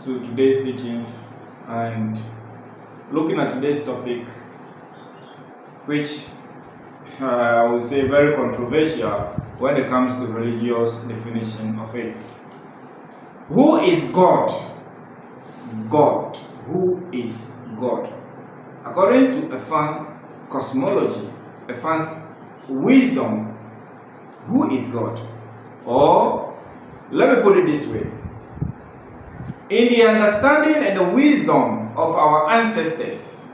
to today's teachings and looking at today's topic, which I would say very controversial when it comes to religious definition of it. Who is God? God. Who is God? According to a fan cosmology, a fan's wisdom, who is God? Or let me put it this way. In the understanding and the wisdom of our ancestors,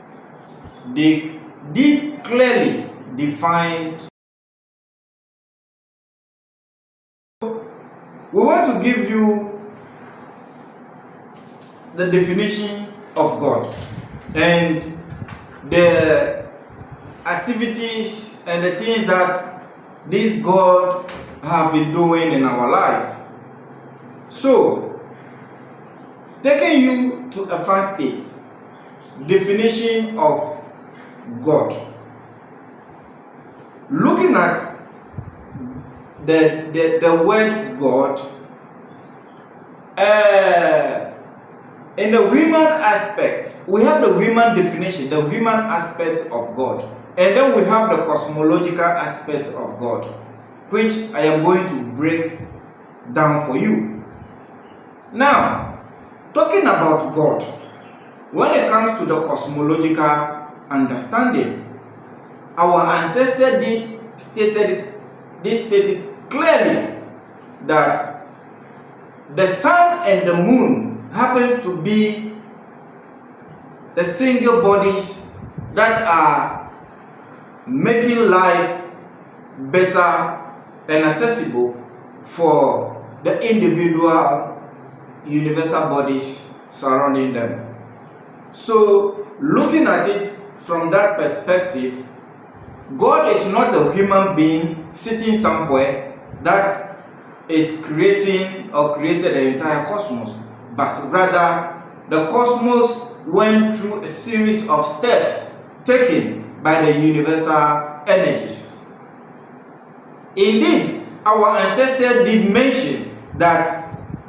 they did clearly define. We want to give you the definition of God and the activities and the things that this God have been doing in our life. So, taking you to a first state, definition of God. Looking at the word God, in the human aspect, we have the human definition, the human aspect of God, and then we have the cosmological aspect of God, which I am going to break down for you. Now, talking about God, when it comes to the cosmological understanding, our ancestors stated clearly that the sun and the moon happens to be the single bodies that are making life better and accessible for the individual universal bodies surrounding them. So, looking at it from that perspective, God is not a human being sitting somewhere that is creating or created the entire cosmos, but rather the cosmos went through a series of steps taken by the universal energies. Indeed, our ancestors did mention that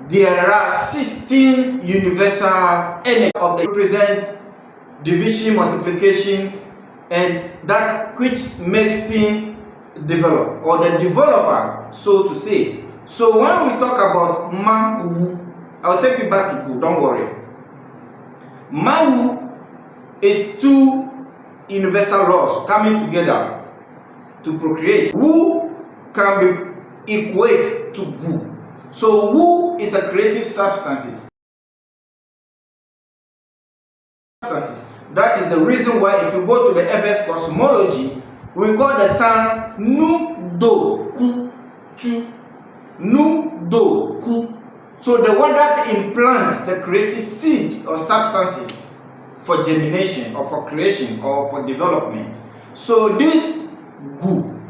there are 16 universal energies of the represents division, multiplication, and that which makes things develop, or the developer, so to say. So when we talk about Mawu, I'll take you back to Gu, don't worry. Mawu is two universal laws coming together to procreate. Wu can be equate to Gu. So Wu is a creative substance. That is the reason why if you go to the Ebers cosmology, we call the sun Nu Do Ku Chu. Nu Do Ku. So the one that implants the creative seed or substances for germination or for creation or for development. So this Gu,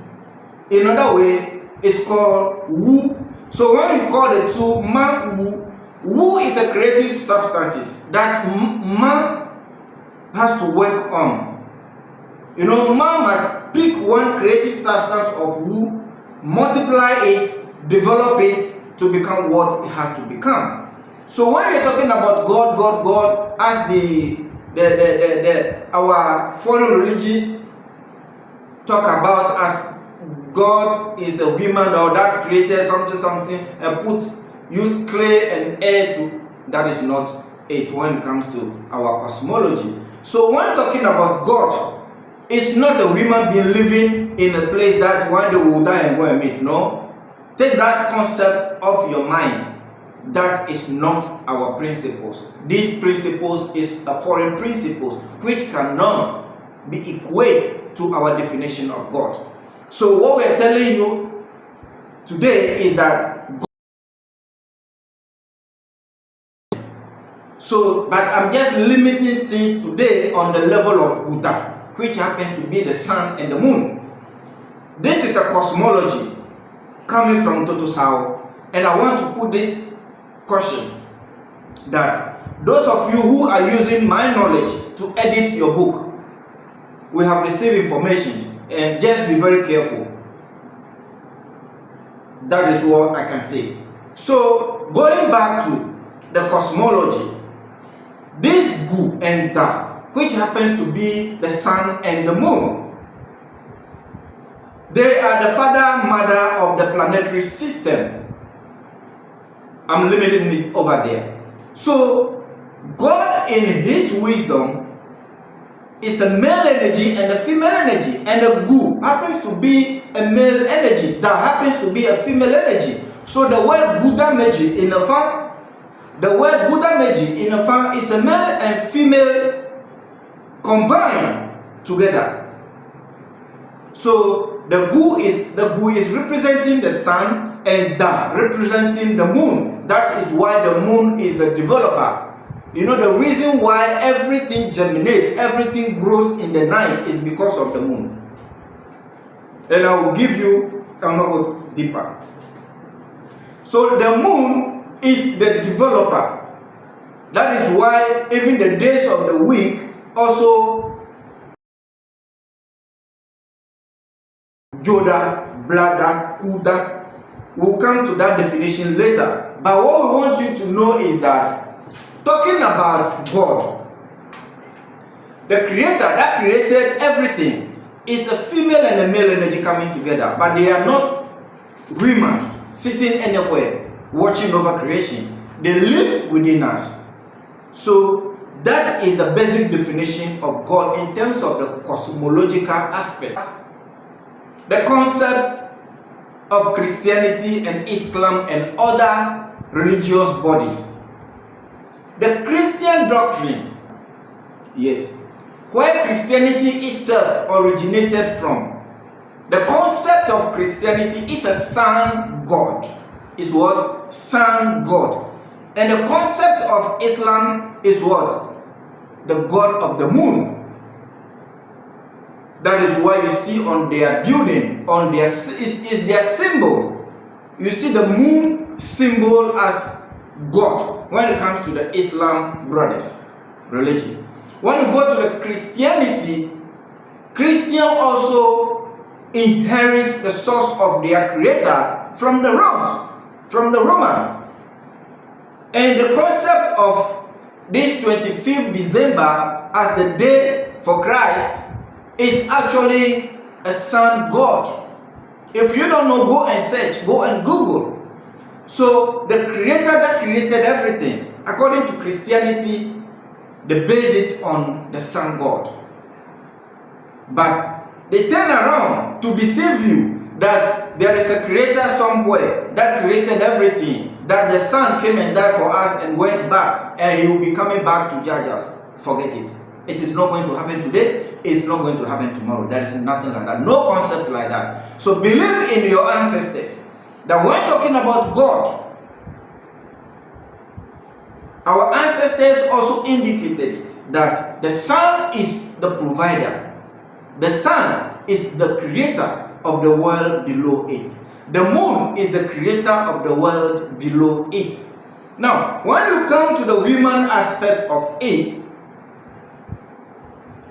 in another way, is called Wu. So when we call the two Ma Wu, Wu is a creative substances that man has to work on. You know, man must pick one creative substance of Wu, multiply it, develop it to become what it has to become. So when we're talking about God, as our foreign religions talk about as God is a human or that created something and use clay and air to, that is not it when it comes to our cosmology. So when talking about God, it's not a human being living in a place that one day will die and go and meet. No. Take that concept off your mind. That is not our principles. These principles is a foreign principles which cannot be equate to our definition of God. So what we are telling you today is that God. So, but I'm just limiting it today on the level of Guta, which happens to be the sun and the moon. This is a cosmology coming from Toto Sao, and I want to put this caution that those of you who are using my knowledge to edit your book, we have received information, and just be very careful. That is what I can say. So, going back to the cosmology, this Gu and Da, which happens to be the sun and the moon, they are the father, mother of the planetary system. I'm limiting it over there. So, God in His wisdom is a male energy and a female energy, and the Gu happens to be a male energy, that happens to be a female energy. So the word Buddha Meiji in the farm, is a male and female combined together. So the Gu is representing the sun and Da representing the moon. That is why the moon is the developer. You know, the reason why everything germinates, everything grows in the night is because of the moon. And I will give you, I'll not go deeper. So the moon is the developer. That is why even the days of the week also Joda, Blada, Kuda. We'll come to that definition later. But what we want you to know is that talking about God, the creator that created everything, is a female and a male energy coming together, but they are not women sitting anywhere watching over creation. They live within us. So that is the basic definition of God in terms of the cosmological aspects. The concept of Christianity and Islam and other religious bodies. The Christian doctrine, yes, where Christianity itself originated from. The concept of Christianity is a sun god. Is what? Sun god. And the concept of Islam is what? The god of the moon. That is why you see on their building, on their is their symbol. You see the moon symbol as God when it comes to the Islam brothers religion. When you go to the Christianity, Christian also inherits the source of their creator from the Roman. And the concept of this 25th December as the day for Christ is actually a sun god. If you don't know, go and search, go and Google. So the creator that created everything, according to Christianity, they base it on the sun god. But they turn around to deceive you that there is a creator somewhere that created everything, that the sun came and died for us and went back, and he will be coming back to judge us. Forget it. It is not going to happen today. It's not going to happen tomorrow. There is nothing like that. No concept like that. So believe in your ancestors. That when talking about God, our ancestors also indicated it, that the sun is the provider. The sun is the creator of the world below it. The moon is the creator of the world below it. Now, when you come to the human aspect of it,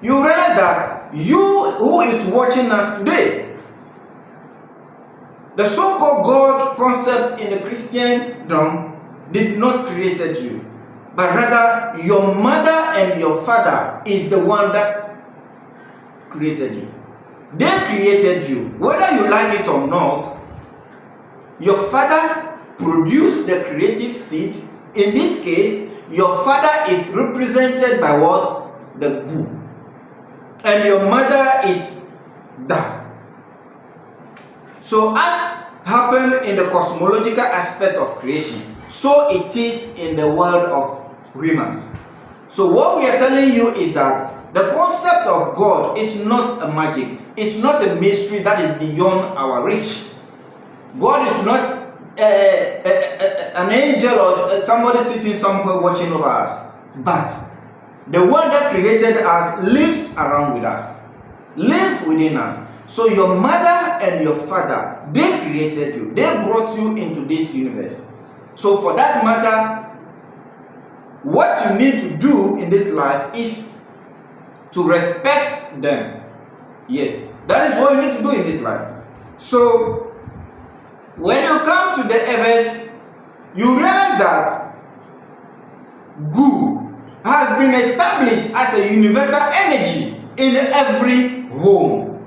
you realize that you who is watching us today, the so-called God concept in the Christendom did not create you, but rather your mother and your father is the one that created you. They created you. Whether you like it or not, your father produced the creative seed. In this case, your father is represented by what? The Gu. And your mother is Da. So as happened in the cosmological aspect of creation, so it is in the world of humans. So what we are telling you is that the concept of God is not a magic. It's not a mystery that is beyond our reach. God is not an angel or somebody sitting somewhere watching over us. But the one that created us lives around with us, lives within us. So your mother and your father, they created you. They brought you into this universe. So for that matter, what you need to do in this life is to respect them. Yes, that is what you need to do in this life. So when you come to the Everest, you realize that Gu has has been established as a universal energy in every home.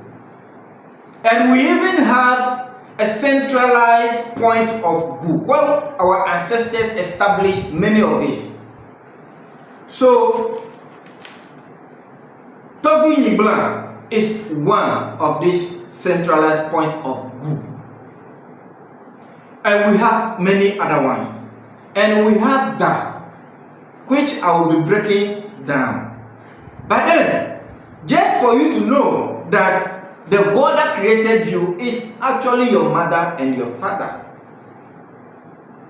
And we even have a centralized point of Gu. Well, our ancestors established many of these. So, Tobi Niblan is one of these centralized point of Gu. And we have many other ones. And we have Da, which I will be breaking down. But then, just for you to know that the God that created you is actually your mother and your father.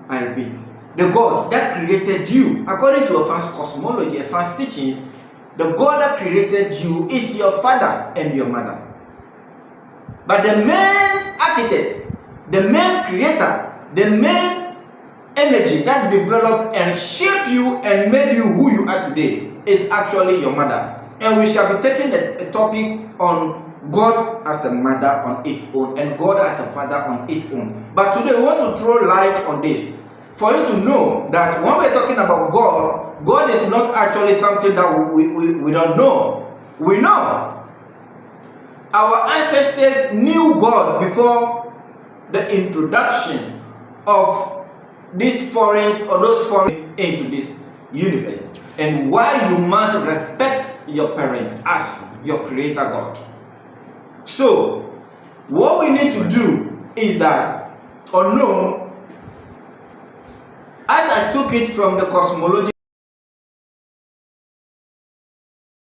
I repeat, the God that created you, according to advanced cosmology, advanced teachings, the God that created you is your father and your mother. But the main architect, the main creator, the main energy that developed and shaped you and made you who you are today is actually your mother. And we shall be taking a topic on God as a mother on its own and God as a father on its own. But today we want to throw light on this for you to know that when we're talking about God, God is not actually something that we don't know. We know. Our ancestors knew God before the introduction of these foreigners or those foreign into this universe. And why you must respect your parent as your creator God. So, what we need to do is that, or no, as I took it from the cosmology,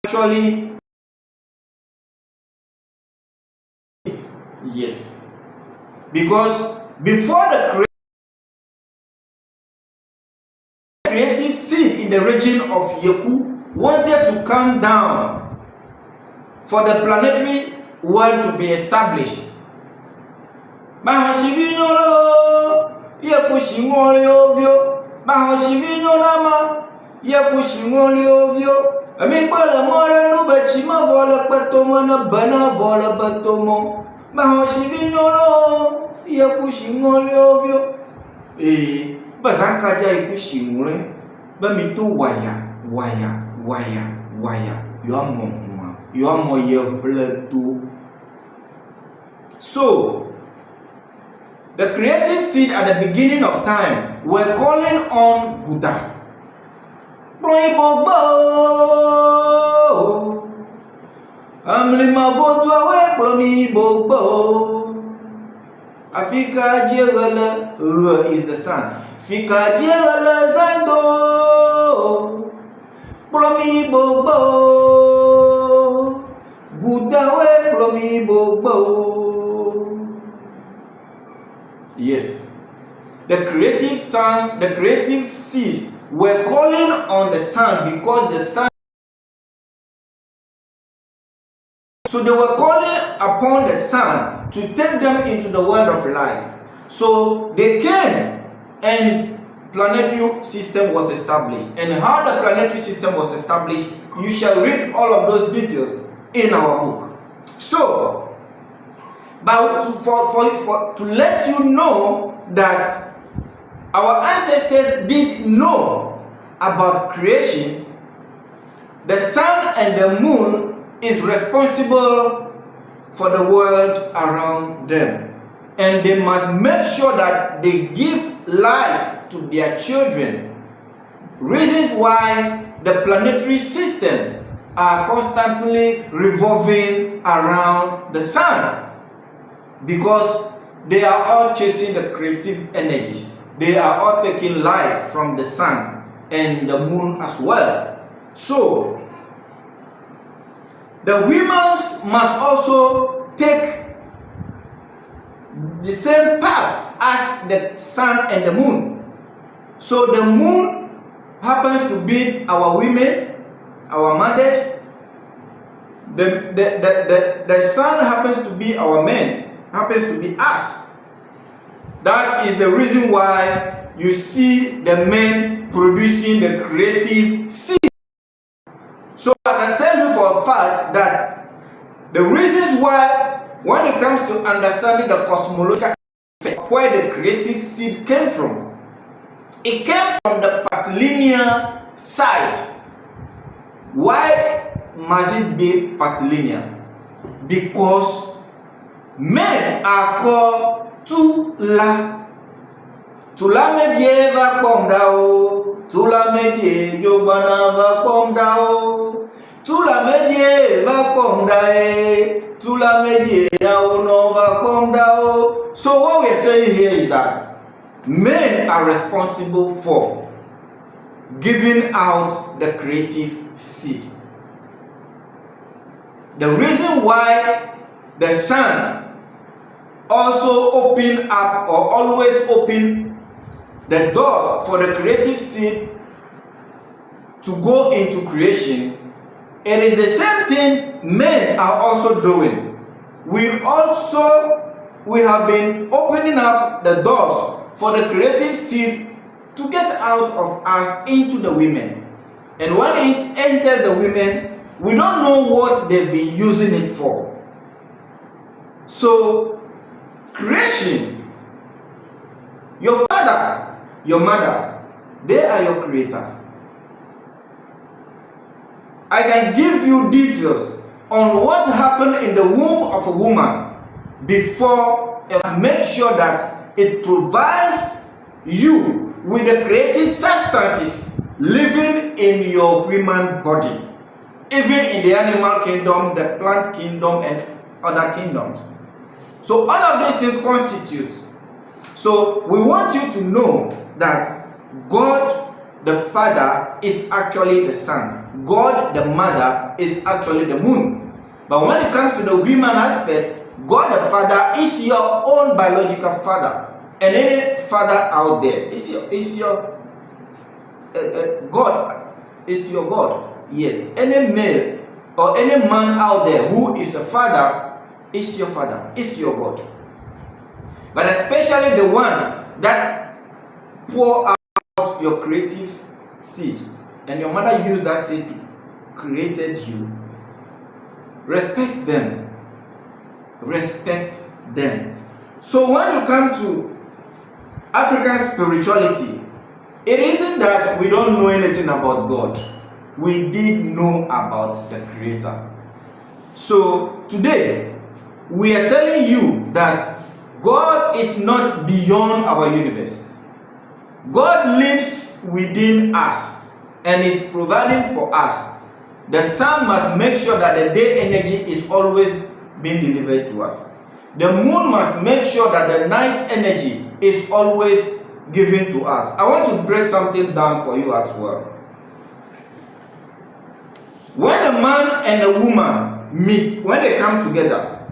actually, yes, because before the creative seed in the region of Yeku wanted to come down for the planetary world to be established. Mahashivinyolo Yakushimoliovio Mahashivinyolama Yakushimoliovio Amipala Mora Nubachima Vola Patomana Bana Vola Patomo Mahashivinyolo Yakushimoliovio Bazankaja Ikushimole Bamitu Waya You are Moma You are Moye Blood too. So, the creative seed at the beginning of time were calling on Buddha. Afika Jewela is the sun. Fika Jewela Zando Plomi Bobo Gudawe Plomi Bobo. Yes, the creative sun, the creative seeds were calling on the sun because the sun. So they were calling upon the sun to take them into the world of life. So they came and planetary system was established. And how the planetary system was established, you shall read all of those details in our book. So, but to let you know that our ancestors did know about creation, the sun and the moon is responsible for the world around them. And they must make sure that they give life to their children. Reasons why the planetary system are constantly revolving around the sun. Because they are all chasing the creative energies. They are all taking life from the sun and the moon as well. So, the women must also take the same path as the sun and the moon. So the moon happens to be our women, our mothers. The sun happens to be our men, happens to be us. That is the reason why you see the men producing the creative seed. So I can tell you for a fact that the reasons why, when it comes to understanding the cosmological effect, where the creative seed came from, it came from the patrilineal side Why must it be patrilineal? Because men are called tula. Tula medie va pomdao, tula medie yobana va pomdao, tula medie va pomdae, tula medie yaono va pomdao. So what we're saying here is that men are responsible for giving out the creative seed. The reason why the Son also open up or always open the doors for the creative seed to go into creation, it is the same thing men are also doing. We have been opening up the doors for the creative seed to get out of us into the women. And when it enters the women, we don't know what they've been using it for. So, creation, your father, your mother, they are your creator. I can give you details on what happened in the womb of a woman before, and make sure that it provides you with the creative substances living in your human body, even in the animal kingdom, the plant kingdom, and other kingdoms. So all of these things constitute. So we want you to know that God the Father is actually the Son. God the Mother is actually the moon. But when it comes to the human aspect, God the Father is your own biological father. And any father out there is your God is your God. Yes, any male or any man out there who is a father is your father, is your God. But especially the one that pour out your creative seed, and your mother used that seed to created you. Respect them. Respect them. So when you come to African spirituality, it isn't that we don't know anything about God. We did know about the Creator. So today, we are telling you that God is not beyond our universe. God lives within us and is providing for us. The sun must make sure that the day energy is always being delivered to us. The moon must make sure that the night energy is always given to us. I want to break something down for you as well. When a man and a woman meet, when they come together,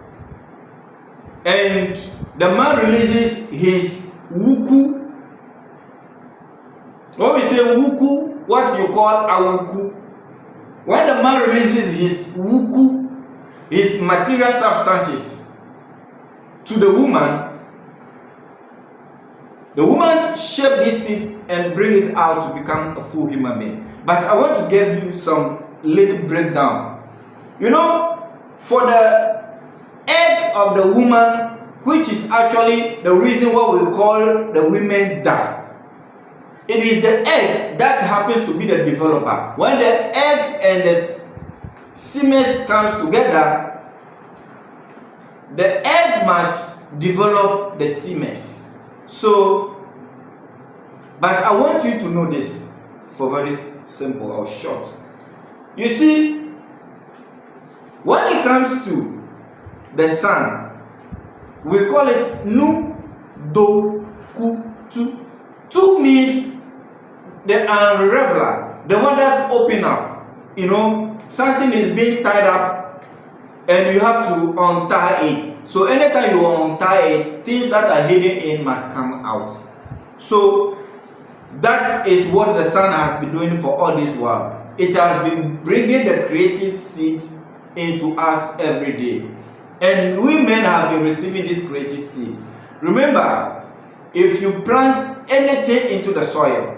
and the man releases his wuku. When we say wuku, what you call awuku. When the man releases his wuku, his material substances, to the woman shape this seed and bring it out to become a full human being. But I want to give you some little breakdown. You know, for the egg of the woman, which is actually the reason why we call the women die. It is the egg that happens to be the developer. When the egg and the semen comes together, the egg must develop the semen. So, but I want you to know this for very simple or short. You see, when it comes to the sun, we call it nu, do, ku, tu. Tu means the unraveler, the one that open up. You know, something is being tied up and you have to untie it. So anytime you untie it, things that are hidden in must come out. So that is what the sun has been doing for all this while. It has been bringing the creative seed into us every day. And we men have been receiving this creative seed. Remember, if you plant anything into the soil,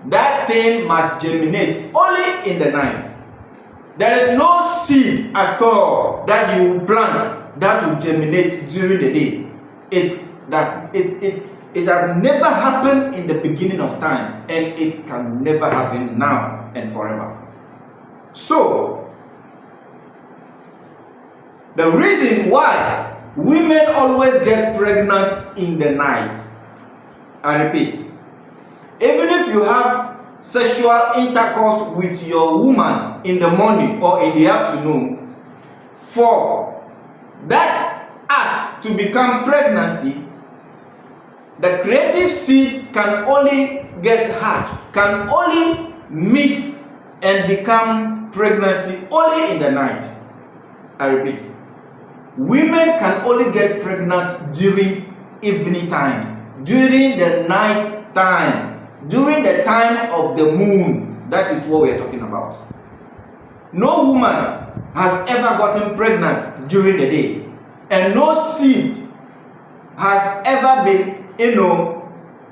that thing must germinate only in the night. There is no seed at all that you plant that will germinate during the day. It has never happened in the beginning of time, and it can never happen now and forever. So, the reason why women always get pregnant in the night, I repeat, even if you have sexual intercourse with your woman in the morning or in the afternoon, for that act to become pregnancy, the creative seed can only get hatched, can only meet and become pregnancy only in the night. I repeat, women can only get pregnant during evening times, during the night time, during the time of the moon. That is what we are talking about. No woman has ever gotten pregnant during the day, and no seed has ever been,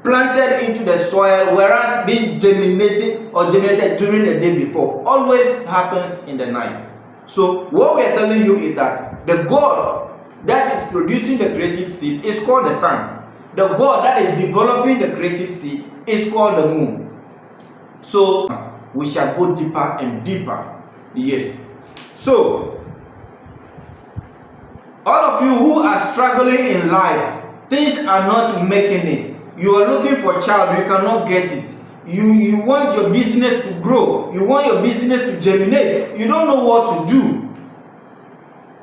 planted into the soil, whereas being germinated during the day before. Always happens in the night. So what we are telling you is that the God that is producing the creative seed is called the sun. The God that is developing the creative seed is called the moon. So we shall go deeper and deeper. Yes. So all of you who are struggling in life, things are not making it. You are looking for a child, you cannot get it. You want your business to grow, you want your business to germinate, you don't know what to do.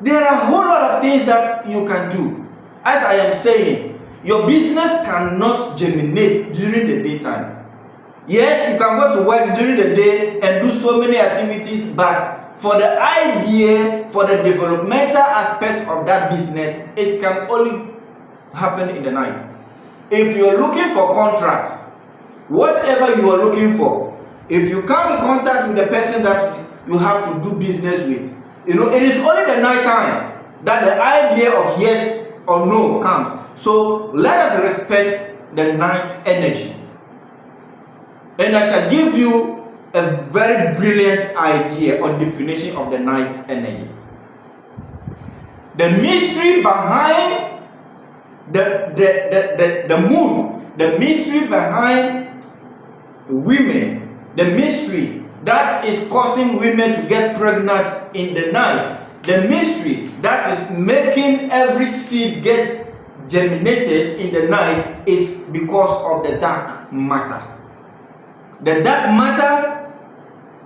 There are a whole lot of things that you can do. As I am saying, your business cannot germinate during the daytime. Yes, you can go to work during the day and do so many activities, but for the idea, for the developmental aspect of that business, it can only happen in the night. If you're looking for contracts, whatever you are looking for, if you come in contact with the person that you have to do business with, it is only the night time that the idea of yes or no comes. So let us respect the night energy. And I shall give you a very brilliant idea or definition of the night energy. The mystery behind the moon, the mystery behind women, the mystery that is causing women to get pregnant in the night, the mystery that is making every seed get germinated in the night is because of the dark matter. The dark matter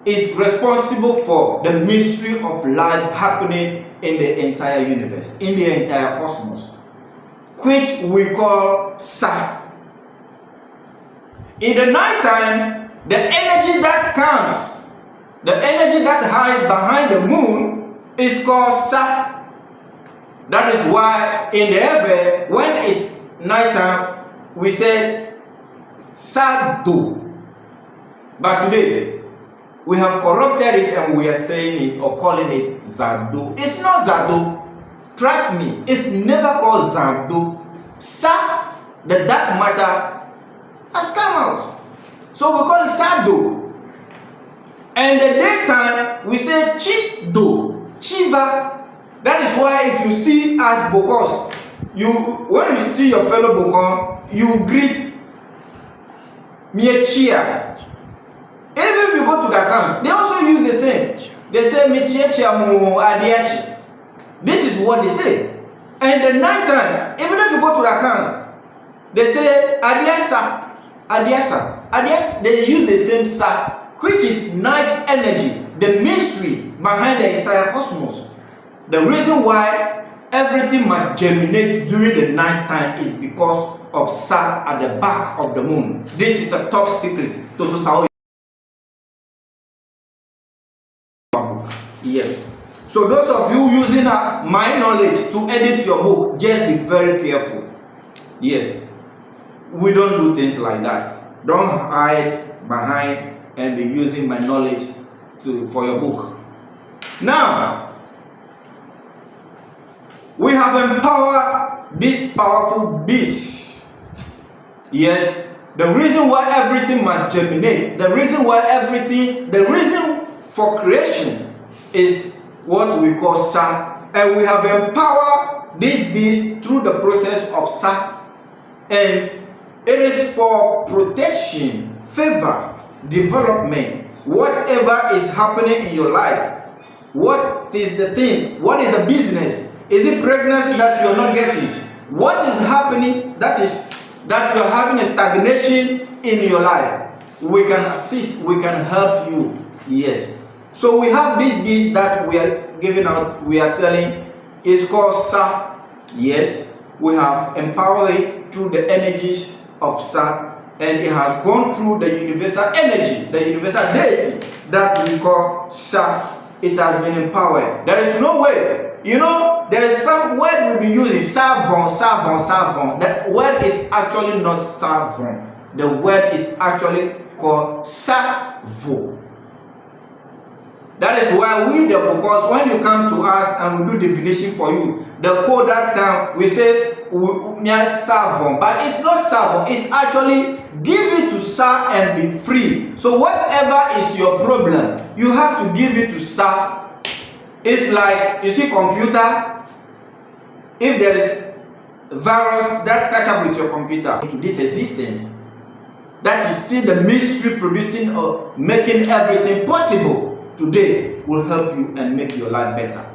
is responsible for the mystery of life happening in the entire universe, in the entire cosmos, which we call Sa. In the nighttime, the energy that comes, the energy that hides behind the moon is called Sa. That is why in the Hebrew, when it's nighttime, we say Sado. But today, we have corrupted it and we are saying it or calling it Zado. It's not Zado. Trust me, it's never called Zado. Sa, the dark matter, has come out. So we call it Sado. And the daytime, we say Chido, Chiva. That is why if you see as Bokos, when you see your fellow Bokon, you greet Miechia. Even if you go to the accounts, they also use the same. They say Miechia mu Adiachi. This is what they say. And the night time, even if you go to the accounts, they say Adiasa, Adiasa, Adiasa. They use the same Sa, which is night energy, the mystery behind the entire cosmos. The reason why everything must germinate during the night time is because of Sa at the back of the moon. This is a top secret. Toto Sao. Yes. So those of you using my knowledge to edit your book, just be very careful. Yes. We don't do things like that. Don't hide behind and be using my knowledge for your book. Now, we have empowered this powerful beast. Yes. The reason why everything must germinate, the reason for creation is what we call Sa, and we have empowered this beast through the process of Sa, and it is for protection, favor, development, Whatever is happening in your life, what is the thing? What is the business? Is it pregnancy that you're not getting? What is happening that you're having a stagnation in your life? We can assist, we can help you. Yes. So we have this beast that we are giving out, we are selling. It's called Sa. Yes. We have empowered it through the energies of Sa, and it has gone through the universal energy, the universal deity that we call Sa. It has been empowered. There is no way. You know, there is some word we'll be using, savon, savon, savon. That word is actually not savon. The word is actually called savo. That is why because when you come to us and we do divination for you, the code that come, we say savon, but it's not savon. It's actually give it to Sa and be free. So whatever is your problem, you have to give it to Sa. It's like, you see, computer. If there is a virus that catch up with your computer into this existence, that is still the mystery producing or making everything possible. Today will help you and make your life better.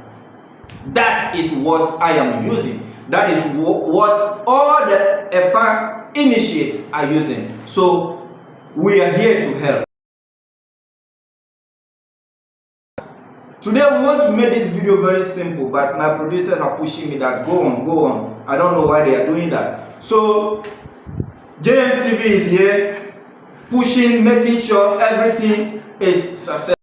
That is what I am using. That is what all the FR initiates are using. So we are here to help. Today we want to make this video very simple, but my producers are pushing me that go on. I don't know why they are doing that. So JMTV is here pushing, making sure everything is successful.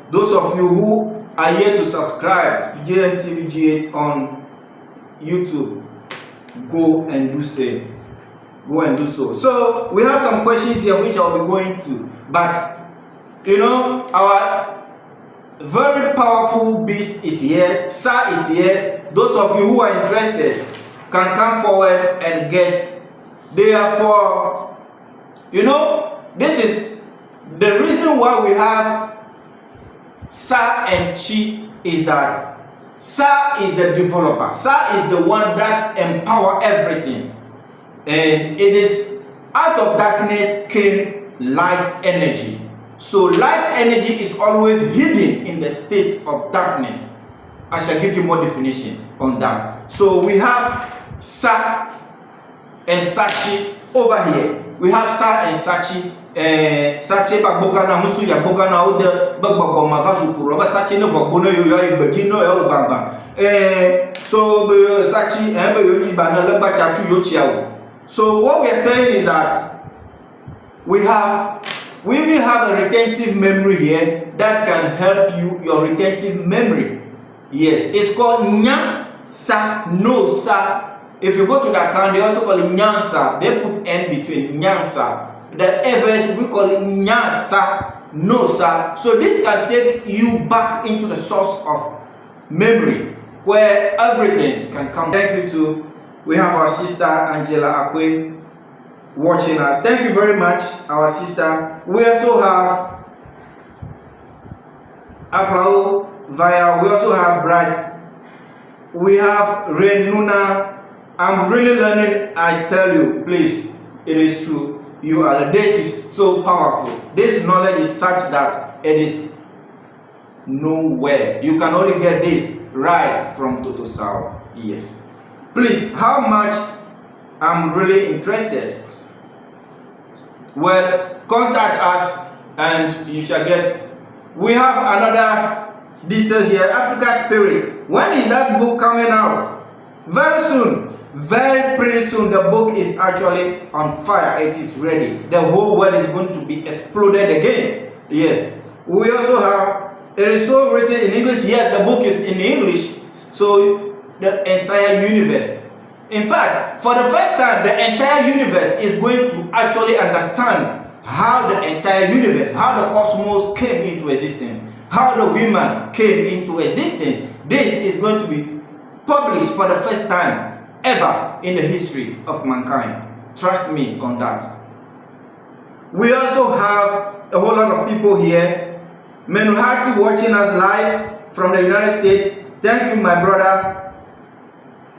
Those of you who are here to subscribe to JMTV G8 on YouTube, go and do so. Go and do so. So we have some questions here which I'll be going to, but you know, our very powerful beast is here. Sa is here. Those of you who are interested can come forward and get. Therefore, you know, this is the reason why we have Sa and Chi, is that Sa is the developer. Sa is the one that empowers everything. And it is out of darkness came light energy. So light energy is always hidden in the state of darkness. I shall give you more definition on that. So we have Sa and Sachi over here. We have Sa and Sachi. Sachi bagboka na musu ya boka na ode bagboka mavazu kuro ba Sachi no bagbono yo yo ibegi no yo bamba. So Sachi be yo ni ba na le ba chachu yo chiawo. So what we are saying is that we will have a retentive memory here that can help you, your retentive memory. Yes, it's called Nyansa, no Sa. If you go to the account, they also call it Nyansa. They put N between Nyansa. The others, we call it Nyansa, no Sa. So this can take you back into the source of memory where everything can come. Thank you to, we have our sister Angela Akwe watching us. Thank you very much, our sister. We also have Aplau Via. We also have Bright. We have Renuna. I'm really learning. I tell you, please, it is true. You are. This is so powerful. This knowledge is such that it is nowhere. You can only get this right from Toto Sao. Yes. Please, how much? I'm really interested. Well, contact us and you shall get. We have another details here. Africa Spirit. When is that book coming out? Very soon. Very pretty soon. The book is actually on fire. It is ready. The whole world is going to be exploded again. Yes. We also have, it is so written in English. Yes, the book is in English. So the entire universe. In fact, for the first time, the entire universe is going to actually understand how the entire universe, how the cosmos came into existence, how the women came into existence. This is going to be published for the first time ever in the history of mankind. Trust me on that. We also have a whole lot of people here. Menuhati watching us live from the United States. Thank you, my brother.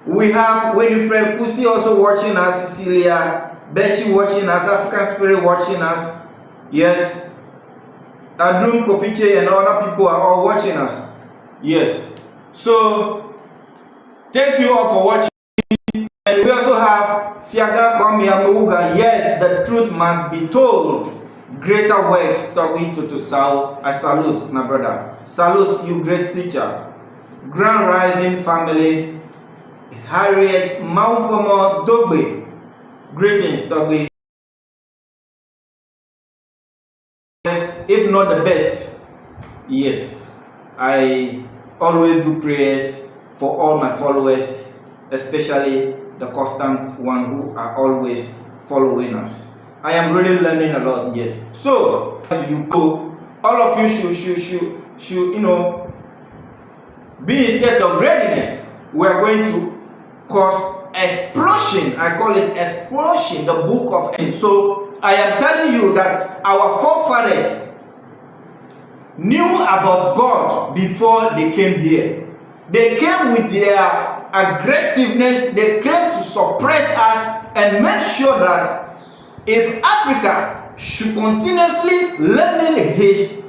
We have Winifred Kusi also watching us, Cecilia Betty watching us, African Spirit watching us. Yes. Adrum Kofiche and other people are all watching us. Yes. So, thank you all for watching. And we also have Fiaga Kwame. Yes, the truth must be told. Greater works talking to Sao. I salute my brother. Salute you, great teacher. Grand Rising family. Harriet Maupomo Dogbe. Greetings, Dogbe. Yes, if not the best. Yes, I always do prayers for all my followers, especially the constant one who are always following us. I am really learning a lot, yes. So, you go, all of you should, be in state of readiness. We are going to cause explosion. I call it explosion, the book of. So, I am telling you that our forefathers knew about God before they came here. They came with their aggressiveness. They came to suppress us and make sure that if Africa should continuously learn his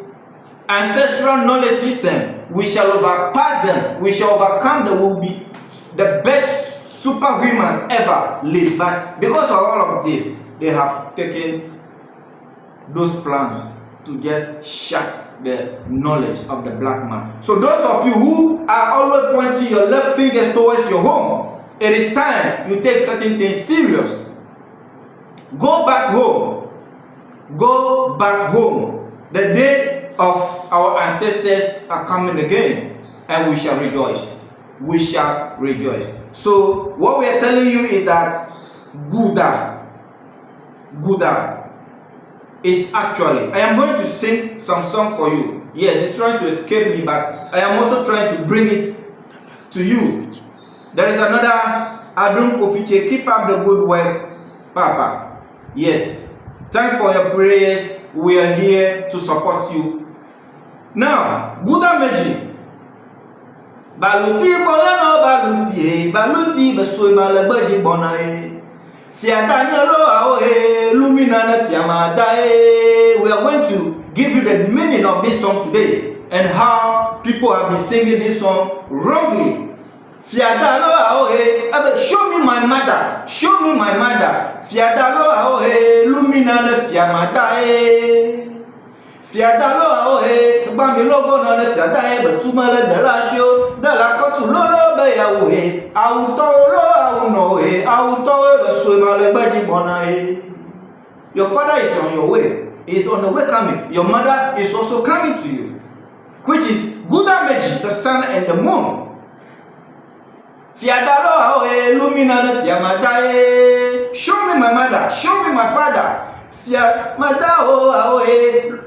ancestral knowledge system, we shall overpass them, we shall overcome them, we will be the best superhumans ever lived. But because of all of this, they have taken those plans to just shut the knowledge of the black man. So those of you who are always pointing your left fingers towards your home, it is time you take certain things serious. Go back home. Go back home. The day of our ancestors are coming again, and we shall rejoice. We shall rejoice. So what we are telling you is that Gouda is actually, I am going to sing some song for you. Yes, it's trying to escape me, but I am also trying to bring it to you. There is another Adun Kofiche. Keep up the good work, Papa. Yes, thank for your prayers. We are here to support you. Now, Gouda Meji. Baluti bolano baluti besoi malabaji bonae. Fiatanyalo aoe lumina na fiamadae. We are going to give you the meaning of this song today and how people have been singing this song wrongly. Fiadalo aoe, show me my mother, show me my mother. Fiadalo aoe lumina na fiamadae. Fiadalo aoe, bamilogo na na fiadae, betumale de la show, de la kotulolo be yaoe, autolo aunoe, autoe beswemale baji bonae. Your father is on your way, he is on the way coming. Your mother is also coming to you, which is Gouda Meji, the sun and the moon. Fiadalo aoe lumina na fiamadae. Show me my mother, show me my father. Fiamadao aoe.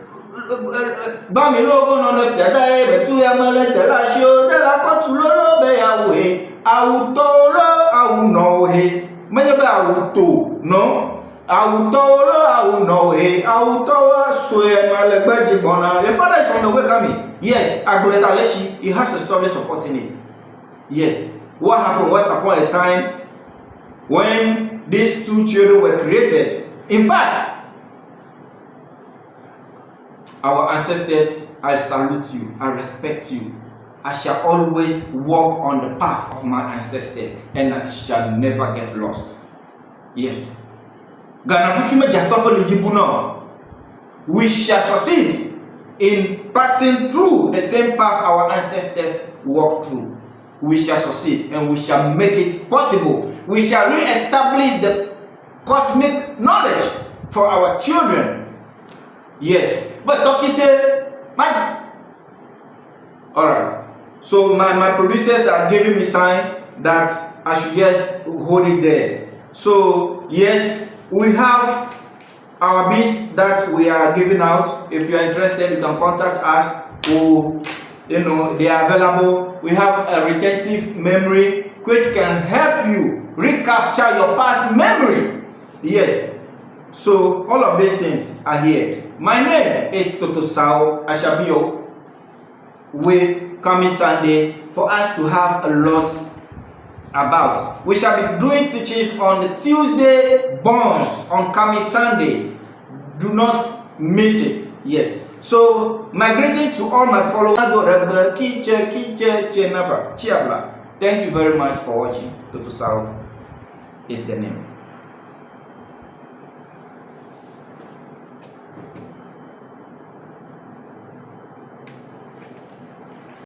Bami logo no na fiadae betu ya male de la show de la kotulolo be yawe autolo aunohe manye be auto no autolo aunohe auto swe male gbaji bona. Your father is on the way coming. Yes, Agbuleta Leshi, he has a story supporting it. Yes, what happened was upon a time when these two children were created. In fact, our ancestors, I salute you, I respect you. I shall always walk on the path of my ancestors and I shall never get lost. Yes. We shall succeed in passing through the same path our ancestors walked through. We shall succeed and we shall make it possible. We shall re-establish the cosmic knowledge for our children. Yes. But Toki said, alright. So my producers are giving me sign that I should just hold it there. So yes, we have our beats that we are giving out. If you are interested, you can contact us. They are available. We have a retentive memory which can help you recapture your past memory. Yes. So all of these things are here. My name is Toto Sao. I shall be your way coming Sunday for us to have a lot about. We shall be doing teachings on Tuesday bonds on coming Sunday. Do not miss it. Yes. So my greeting to all my followers. Thank you very much for watching. Tutu Sao is the name.